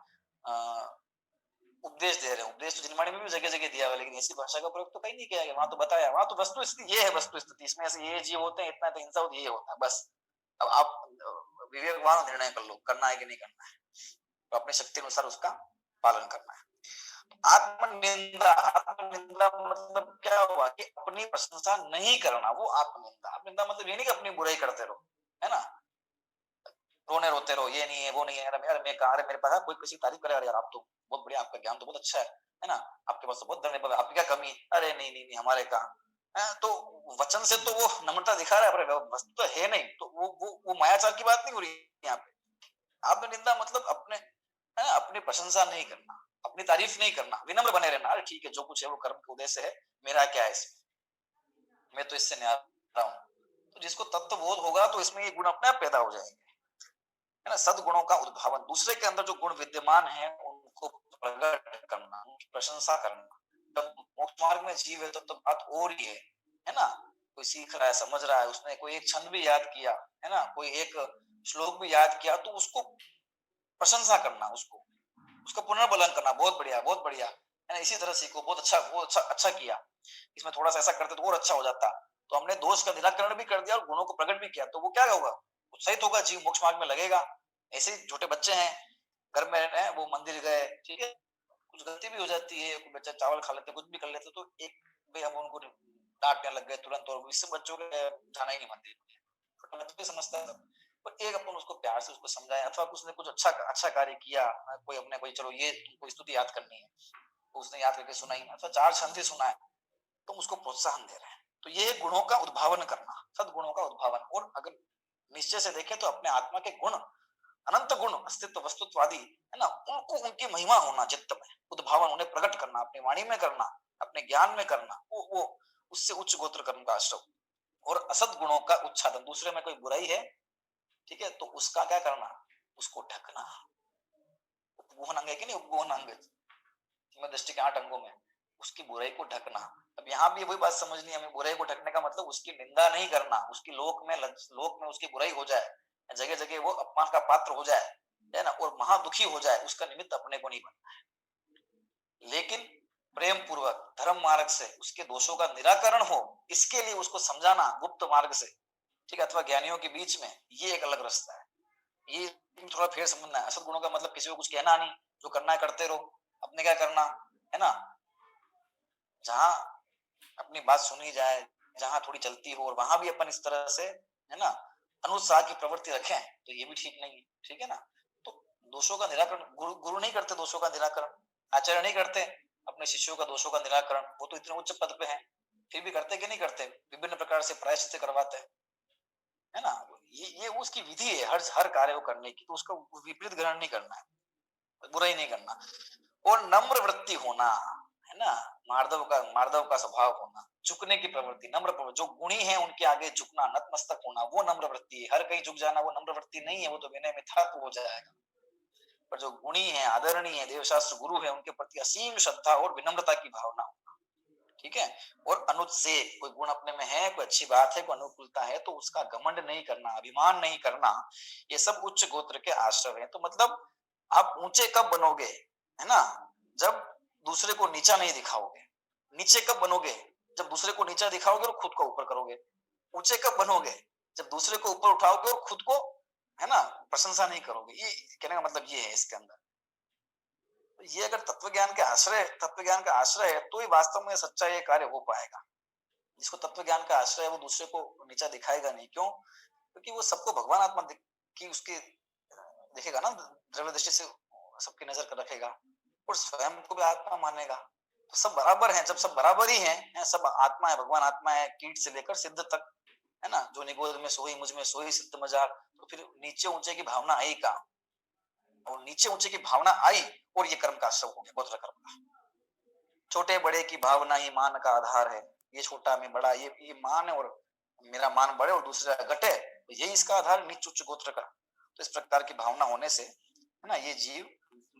उपदेश दे रहे हैं। उपदेश तो जिनवाणी में भी जगह जगह दिया हुआ, लेकिन ऐसी भाषा का प्रयोग तो कहीं नहीं किया गया, वहां तो बताया, वहां तो वस्तु स्थिति ये है, वस्तु स्थिति इसमें ऐसे ये जीव होते हैं, इतना तो हिंसा होती है, ये होता है, बस। अब आप विवेकवान निर्णय कर लो, करना है कि नहीं करना है, तो अपनी शक्ति अनुसार उसका पालन करना है। आत्मनिंदा, आत्मनिंदा मतलब क्या हुआ कि अपनी प्रशंसा नहीं करना, वो आत्मनिंदा। आत्मनिंदा मतलब ये नहीं कि अपनी बुराई करते रहो, है ना, रोने रोते रहो, ये नहीं है वो नहीं है, अरे मैं कहा, अरे मेरे पास कोई किसी तारीफ करे, अरे यार आप तो बहुत बढ़िया, आपका ज्ञान तो बहुत अच्छा है ना, आपके पास तो बहुत धन्यवाद, आपकी क्या कमी, अरे नहीं नहीं नहीं हमारे कहा। तो वचन से तो वो नम्रता दिखा रहा है, पर वस्तु तो है नहीं, तो वो मायाचार की बात नहीं हो रही यहाँ पे। आत्मनिंदा मतलब अपने, है ना, अपनी प्रशंसा नहीं करना, अपनी तारीफ नहीं करना, विनम्र बने रहना, अरे ठीक है जो कुछ है वो कर्म के उद्देश्य है, मेरा क्या है इसमें, मैं तो इससे न्यारा हूँ। तो जिसको तत्व बोध होगा तो इसमें ये गुण अपने आप पैदा हो जाएंगे, है ना। सद्गुणों का उद्भावन, दूसरे के अंदर जो गुण विद्यमान है उनको प्रकट करना, उनकी प्रशंसा करना। जब मोक्ष मार्ग में जीव है तो बात और ही है ना। कोई सीख रहा है, समझ रहा है, उसने कोई एक छंद भी याद किया, है ना, कोई एक श्लोक भी याद किया, तो उसको प्रशंसा करना, उसको उसका पुनर्बलन करना, बहुत बढ़िया बहुत बढ़िया, है ना, इसी तरह सीखो, बहुत अच्छा, वो अच्छा अच्छा किया, इसमें थोड़ा सा ऐसा करते तो और अच्छा हो जाता। तो हमने दोष का निराकरण भी कर दिया और गुणों को प्रकट भी किया, तो वो क्या होगा, उत्साहित होगा, जीव मोक्ष मार्ग में लगेगा। ऐसे ही छोटे बच्चे हैं, घर में है, वो मंदिर गए, ठीक है, कुछ गलती भी हो जाती है, कोई बच्चा चावल खा लेते, कुछ भी कर लेते, तो एक भाई हम उनको डांटने लग गए तुरंत, और इससे बच्चों के जाना ही नहीं मंदिर, छोटा बच्चा भी समझता है, पर एक अपन उसको प्यार से उसको समझाए, अथवा उसने कुछ अच्छा अच्छा कार्य किया, कोई अपने कोई, चलो ये तुमको स्तुति याद करनी है, तो उसने याद करके सुनाई, अथवा चार छंद सुना है, तुम उसको प्रोत्साहन दे रहे हैं। तो ये गुणों का उद्भावन करना, सद्गुणों का उद्भावन। और अगर निश्चय से देखें तो अपने आत्मा के गुण, अनंत गुण, अस्तित्व वस्तुत्वादी, है ना, उनको उनकी महिमा होना चित्त में, उद्भावन, उन्हें प्रकट करना, अपनी वाणी में करना, अपने ज्ञान में करना, वो उससे उच्च गोत्र कर्म का आश्रय। और असद गुणों का उच्छादन, दूसरे में कोई बुराई है, ठीक है, तो उसका क्या करना, उसको ढकना। उपगोहन अंग है कि नहीं, उपगोहन अंग दृष्टि के 8 अंगों में, उसकी बुराई को ढकना। अब यहाँ भी वही बात समझनी है हमें, बुराई को ढकने का मतलब उसकी निंदा नहीं करना, उसकी लोक में उसकी बुराई हो जाए, जगह जगह वो अपमान का पात्र हो जाए, है ना, और महादुखी हो जाए, उसका निमित्त अपने को नहीं बनना है। लेकिन प्रेम पूर्वक धर्म मार्ग से उसके दोषों का निराकरण हो, इसके लिए उसको समझाना गुप्त मार्ग से, ठीक है, अथवा ज्ञानियों के बीच में, ये एक अलग रास्ता है। ये थोड़ा फिर समझना है। असद गुणों का मतलब किसी को कुछ कहना नहीं, जो करना है करते रहो, अपने क्या करना, है ना, जहां अपनी बात सुनी जाए, जहां थोड़ी चलती हो, और वहां भी अपन इस तरह से, है ना, अनुत्साह की प्रवृत्ति रखें, तो ये भी ठीक नहीं है, ठीक है ना। तो दोषों का निराकरण, गुरु नहीं करते दोषों का निराकरण, आचार्य नहीं करते अपने शिष्यों का दोषों का निराकरण, वो तो इतने उच्च पद पे हैं, फिर भी करते कि नहीं करते, विभिन्न प्रकार से प्रायश्चित करवाते हैं, है ना। ये वो उसकी विधि है हर हर कार्य को करने की, तो उसका विपरीत ग्रहण नहीं करना है, बुराई नहीं करना। और नम्र वृत्ति होना, है ना, मार्दव का स्वभाव होना, झुकने की प्रवृत्ति, नम्र प्रवृत्ति, जो गुणी है उनके आगे झुकना, नतमस्तक होना, वो नम्र वृत्ति है। हर कहीं झुक जाना वो नम्र वृत्ति नहीं है, वो तो विनय मिथ्यात्व हो जाएगा। पर जो गुणी है, आदरणीय है, देवशास्त्र गुरु है, उनके प्रति असीम श्रद्धा और विनम्रता की भावना, ठीक है। और अनुज से, कोई गुण अपने में है, कोई अच्छी बात है, कोई अनुकूलता है, तो उसका घमंड नहीं करना, अभिमान नहीं करना, ये सब उच्च गोत्र के आश्रय है। तो मतलब आप ऊंचे कब बनोगे, है ना, जब दूसरे को नीचा नहीं दिखाओगे। नीचे कब बनोगे, जब दूसरे को नीचा दिखाओगे और खुद को ऊपर करोगे। ऊंचे कब बनोगे, जब दूसरे को ऊपर उठाओगे और खुद को, है ना, प्रशंसा नहीं करोगे। ये कहने का मतलब ये है इसके अंदर। ये अगर तत्व ज्ञान का आश्रय है, तो ही वास्तव में सच्चा ये कार्य हो पाएगा। जिसको तत्व ज्ञान का आश्रय है वो दूसरे को नीचा दिखाएगा नहीं। क्यों? क्योंकि वो सबको भगवान आत्मा की उसकी देखेगा ना, द्रव्य दृष्टि से सबकी नजर कर रखेगा और स्वयं को भी आत्मा मानेगा। तो सब बराबर हैं। जब सब बराबर ही हैं, सब आत्मा है, भगवान आत्मा है, कीट से लेकर सिद्ध तक, है ना, जो निगोद में सोई मुझ में सोई सिद्ध मजार, तो फिर नीचे ऊंचे की भावना आई कहाँ? और नीचे ऊंचे की भावना आई और ये कर्म का आश्रय हो गया, गोत्र कर्म का। छोटे बड़े की भावना ही मान का आधार है। ये छोटा मैं बड़ा, ये मान है और मेरा मान बढ़े और दूसरा घटे, तो यही इसका आधार नीच उच्च गोत्र का। तो इस प्रकार की भावना होने से, है ना, ये जीव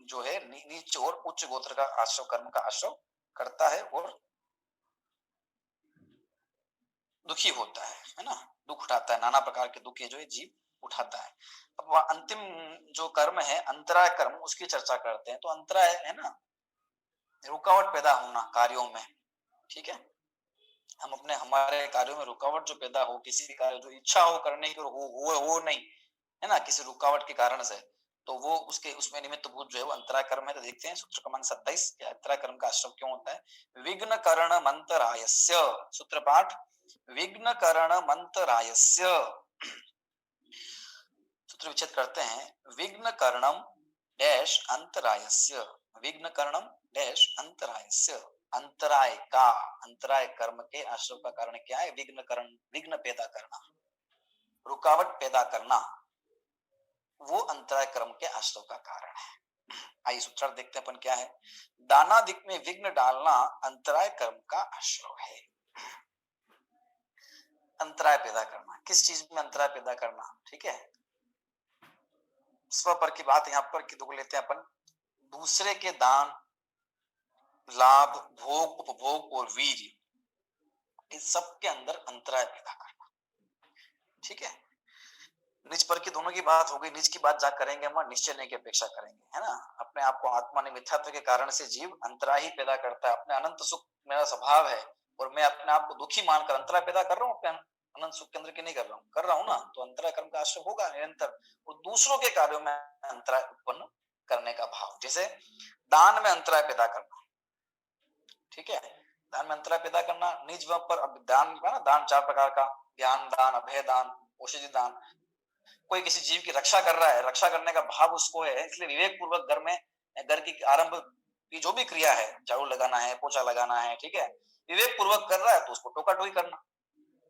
जो है नीच और उच्च गोत्र का आश्रय, कर्म का आश्रय करता है और दुखी होता है ना, दुख उठाता है, नाना प्रकार के दुख जो है जीव उठाता है। अब अंतिम जो कर्म है अंतराय कर्म, उसकी चर्चा करते हैं। तो अंतराय है ना, रुकावट पैदा होना कार्यों में, ठीक है। हम अपने हमारे कार्यों में रुकावट जो पैदा हो, किसी भी कार्य जो इच्छा हो करने की हो नहीं, है ना, किसी रुकावट के कारण से, तो वो उसके उसमें निमित्त भूत जो है वो अंतराय कर्म है। तो देखते हैं सूत्र क्रमांक 27, अंतराय कर्म का आश्रय क्यों होता है। विघ्न करण मंतरायस्य, सूत्र पाठ, विघ्न करण मंतरायस्य। सूत्र विच्छेद करते हैं, विघ्न करणम डैश अंतरायस्य, विघ्न करणम डैश अंतरायस्य। अंतराय का, अंतराय कर्म के आश्रय का कारण क्या है? विघ्न करण, विघ्न पैदा करना, रुकावट पैदा करना, वो अंतराय कर्म के आश्रय का कारण है। आइए सूत्र देखते हैं अपन क्या है। दानादिक में विघ्न डालना अंतराय कर्म का आश्रय है। अंतराय पैदा करना, किस चीज में अंतराय पैदा करना, ठीक है। स्व पर की बात यहाँ पर की लेते हैं अपन। दूसरे के दान, लाभ, भोग, उपभोग और वीर, इस सब के अंदर अंतराय पैदा करना, ठीक है। निज पर की दोनों की बात हो गई। निज की बात जा करेंगे हम, निश्चय नहीं की अपेक्षा करेंगे, है ना। अपने आप को आत्मा ने मिथ्यात्व के कारण से जीव अंतराय ही पैदा करता है। अपने अनंत सुख मेरा स्वभाव है और मैं अपने आप को दुखी मानकर अंतराय पैदा कर रहा हूँ, अपने अनंत सुख के अंदर की नहीं कर रहा हूँ ना, तो अंतराय कर्म का आश्रय होगा निरंतर। और दूसरों के कार्यों में अंतराय उत्पन्न करने का भाव, जैसे दान में अंतराय पैदा करना, ठीक है। दान में अंतराय पैदा करना, निज पर। अब दान का ना, दान 4 प्रकार का, ज्ञान दान, अभय दान, औषधि दान। कोई किसी जीव की रक्षा कर रहा है, रक्षा करने का भाव उसको है, इसलिए विवेक पूर्वक घर में, घर की आरंभ की जो भी क्रिया है, झाड़ू लगाना है, पोछा लगाना है, ठीक है, विवेक पूर्वक कर रहा है तो उसको टोका टोकी करना।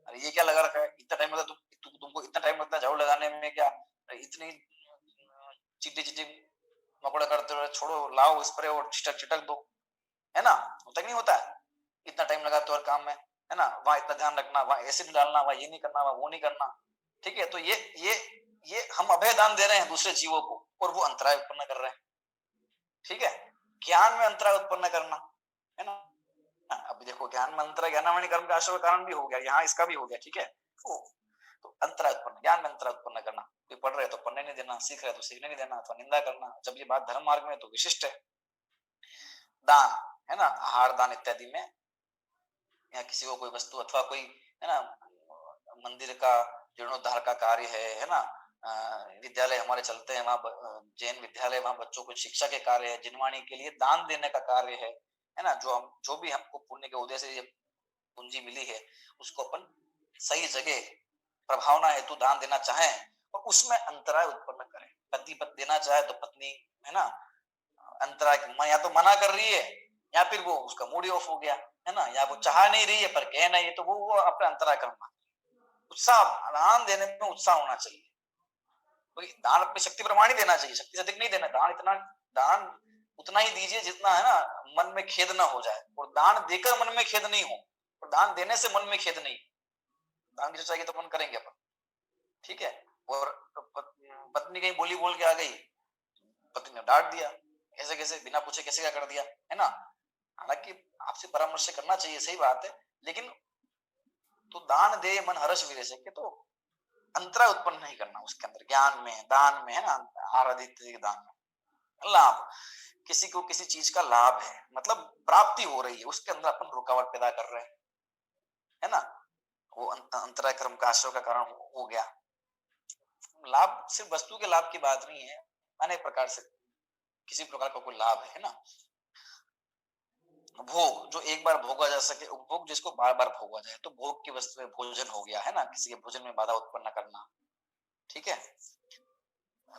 अरे ये क्या लगा रखा है, इतना टाइम लगता है, तुमको इतना टाइम लगता है झाड़ू लगाने में, क्या इतनी चिट्टी चिट्टी मकोड़ा करते हुए, छोड़ो, लाओ स्प्रे और छिटक छिटक दो, है ना। होता नहीं होता है, इतना टाइम लगाते हो हर काम में, है ना, वहां इतना ध्यान रखना, वहां एसिड डालना, वहां ये नहीं करना, वहां वो नहीं करना, ठीक है। तो ये हम अभय दान दे रहे हैं दूसरे जीवों को और वो अंतराय उत्पन्न कर रहे हैं, ठीक है। ज्ञान में अंतराय उत्पन्न करना, है ना। अब देखो, ज्ञान में अंतराय, ज्ञानामणि कर्म का आश्रय कारण भी हो गया, यहाँ इसका भी हो गया, ठीक है। तो अंतराय उत्पन्न, ज्ञान में अंतराय उत्पन्न करना। कोई पढ़ रहे तो पढ़ने नहीं देना, सीख रहे तो सीखने नहीं देना, अथवा निंदा करना। जब ये बात धर्म मार्ग में तो विशिष्ट है। दान, है ना, आहार दान इत्यादि में, या किसी को कोई वस्तु अथवा कोई, है ना, मंदिर का जीर्णोद्धार का कार्य है ना, विद्यालय हमारे चलते हैं, वहाँ जैन विद्यालय, वहाँ बच्चों को शिक्षा के कार्य है, जिनवाणी के लिए दान देने का कार्य है ना। जो भी हमको पुण्य के उदय से ये पूंजी मिली है, उसको अपन सही जगह प्रभावना हेतु दान देना चाहें और उसमें अंतराय उत्पन्न करें। पति पत्नी देना चाहे तो पत्नी, है ना, अंतराय या तो मना कर रही है, या फिर वो उसका मूड ऑफ हो गया, है ना, या वो चाह नहीं रही है पर कह नहीं है, तो वो अपने अंतराय करना। उत्साह, दान देने में उत्साह होना चाहिए, क्योंकि दान अपनी शक्ति प्रमाण ही देना चाहिए, शक्ति से अधिक नहीं देना। दान उतना ही दीजिए जितना है ना मन में खेद ना हो जाए, और दान देकर मन में खेद नहीं हो, और दान देने से मन में खेद नहीं। दान की चर्चा की तो मन करेंगे अपन, ठीक है। और पत्नी कहीं बोली बोल के आ गई, पति ने डांट दिया, ऐसे कैसे बिना पूछे कैसे क्या कर दिया, है ना। हालांकि आपसे परामर्श करना चाहिए, सही बात है, लेकिन तो दान दे मन हर्ष विरस के, तो अंतरा उत्पन्न नहीं करना उसके अंदर, ज्ञान में, दान में, है ना, आराधित दान में। लाभ, किसी को किसी चीज का लाभ है, मतलब प्राप्ति हो रही है, उसके अंदर अपन रुकावट पैदा कर रहे हैं, है ना, वो अंतराय कर्म का आश्रय का कारण हो गया। लाभ सिर्फ वस्तु के लाभ की बात नहीं है, अनेक प्रकार से किसी प्रकार का कोई लाभ है ना। भोग, जो एक बार भोगा जा सके, उपभोग जिसको बार बार भोगा जाए, तो भोग की वस्तु में भोजन हो गया, है ना, किसी के भोजन में बाधा उत्पन्न करना, ठीक है।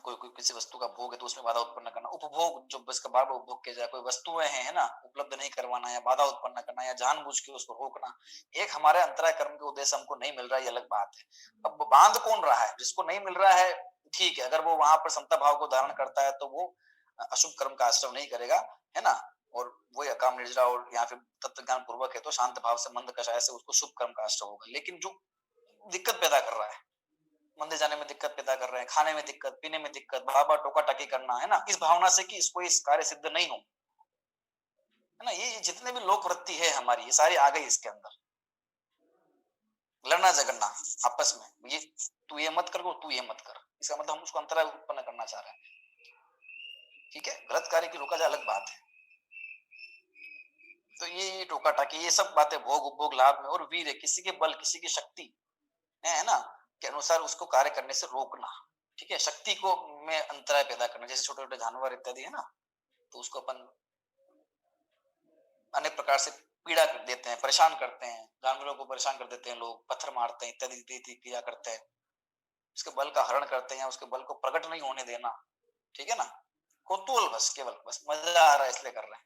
कोई किसी वस्तु का भोग है तो उसमें बाधा उत्पन्न करना। उपभोग, जो इसका बार बार उपभोग किया जाए, कोई वस्तुएं हैं, है ना, उपलब्ध नहीं करवाना या बाधा उत्पन्न करना या जानबूझ के उसको रोकना। एक हमारे अंतराय कर्म के उद्देश्य हमको नहीं मिल रहा है, ये अलग बात है। अब बांध कौन रहा है, जिसको नहीं मिल रहा है, ठीक है, अगर वो वहां पर समता भाव को धारण करता है तो वो अशुभ कर्म का आश्रय नहीं करेगा, है ना, और वो काम निर्जरा और यहाँ पे तत्व ज्ञान पूर्वक है तो शांत भाव से मंद कषाय से उसको शुभ कर्म का आश्रय होगा। लेकिन जो दिक्कत पैदा कर रहा है, मंदिर जाने में दिक्कत पैदा कर रहे हैं, खाने में दिक्कत, पीने में दिक्कत, बार बार टोका टाकी करना, है ना, इस भावना से कि इसको इस कार्य सिद्ध नहीं हो, है ना, ये जितने भी लोक वृत्ति है हमारी, ये सारी आ गई इसके अंदर। लड़ना झगड़ना आपस में, ये तू ये मत कर, तू ये मत कर, इसका मतलब हम उसको अंतराय उत्पन्न करना चाह रहे हैं, ठीक है। गलत कार्य की रोका जाए अलग बात है। तो ये टोका टाकी, ये सब बातें भोग उपभोग लाभ में, और वीर, किसी के बल, किसी की शक्ति है ना के अनुसार उसको कार्य करने से रोकना, ठीक है। शक्ति को में अंतराय पैदा करना, जैसे छोटे छोटे जानवर इत्यादि है ना, तो उसको अपन अनेक प्रकार से पीड़ा देते हैं, परेशान करते हैं, जानवरों को परेशान कर देते हैं लोग, पत्थर मारते हैं इत्यादि क्रिया करते हैं, उसके बल का हरण करते हैं, उसके बल को प्रकट नहीं होने देना, ठीक है ना, कौतूहल बस, केवल बस मजा आ रहा है इसलिए कर रहे हैं,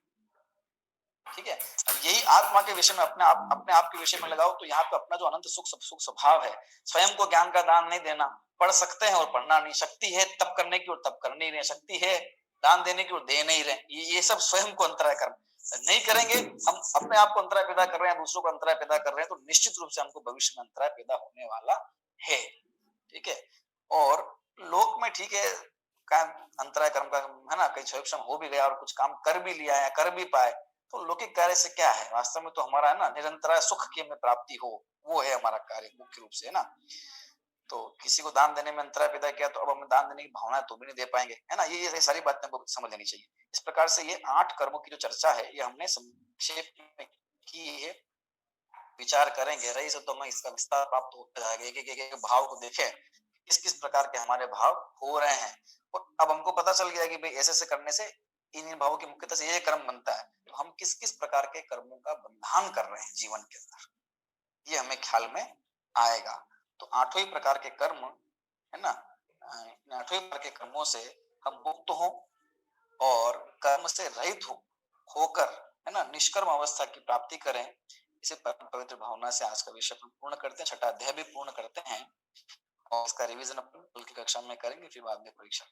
ठीक है। अब यही आत्मा के विषय में अपने आप के विषय में लगाओ, तो यहाँ पे अपना जो अनंत सुख स्वभाव है, स्वयं को ज्ञान का दान नहीं देना, पढ़ सकते हैं और पढ़ना नहीं, शक्ति है तब करने की और तब कर नहीं रहे, शक्ति है दान देने की और दे नहीं रहे, ये सब स्वयं को अंतराय कर नहीं करेंगे। हम अपने आप को अंतराय पैदा कर रहे हैं, दूसरों को अंतराय पैदा कर रहे हैं, तो निश्चित रूप से हमको भविष्य में अंतराय पैदा होने वाला है, ठीक है। और लोक में ठीक है, अंतराय कर्म का है ना, कई क्षण हो भी गया और कुछ काम कर भी लिया है, कर भी पाए, तो लौकिक कार्य से क्या है, वास्तव में तो हमारा है ना निरंतर सुख की हमें प्राप्ति हो, वो है हमारा कार्य मुख्य रूप से, है ना। तो किसी को दान देने में अंतराय पैदा किया तो अब हमें दान देने की भावना तो भी नहीं दे पाएंगे, है ना। ये सारी बातें समझ लेनी चाहिए। इस प्रकार से ये 8 कर्मों की जो चर्चा है ये हमने संक्षेप में की है, विचार करेंगे, रही से तो हमें इसका विस्तार प्राप्त होता जाएगा, एक भाव को देखें किस किस प्रकार के हमारे भाव हो रहे हैं, और अब हमको पता चल गया कि भाई ऐसे ऐसे करने से इन भावों की मुख्यता से ये कर्म बनता है, तो हम किस किस प्रकार के कर्मों का बंधन कर रहे हैं जीवन के अंदर, ये हमें ख्याल में आएगा। तो 8 ही प्रकार के कर्म, है ना, 8 ही प्रकार के कर्मों से हम मुक्त हो और कर्म से रहित होकर, है ना, निष्कर्म अवस्था की प्राप्ति करें। इसे पवित्र भावना से आज का विषय पूर्ण करते हैं, छठा अध्याय भी पूर्ण करते हैं, और इसका रिवीजन अपन कल की कक्षा में करेंगे, फिर बाद में परीक्षा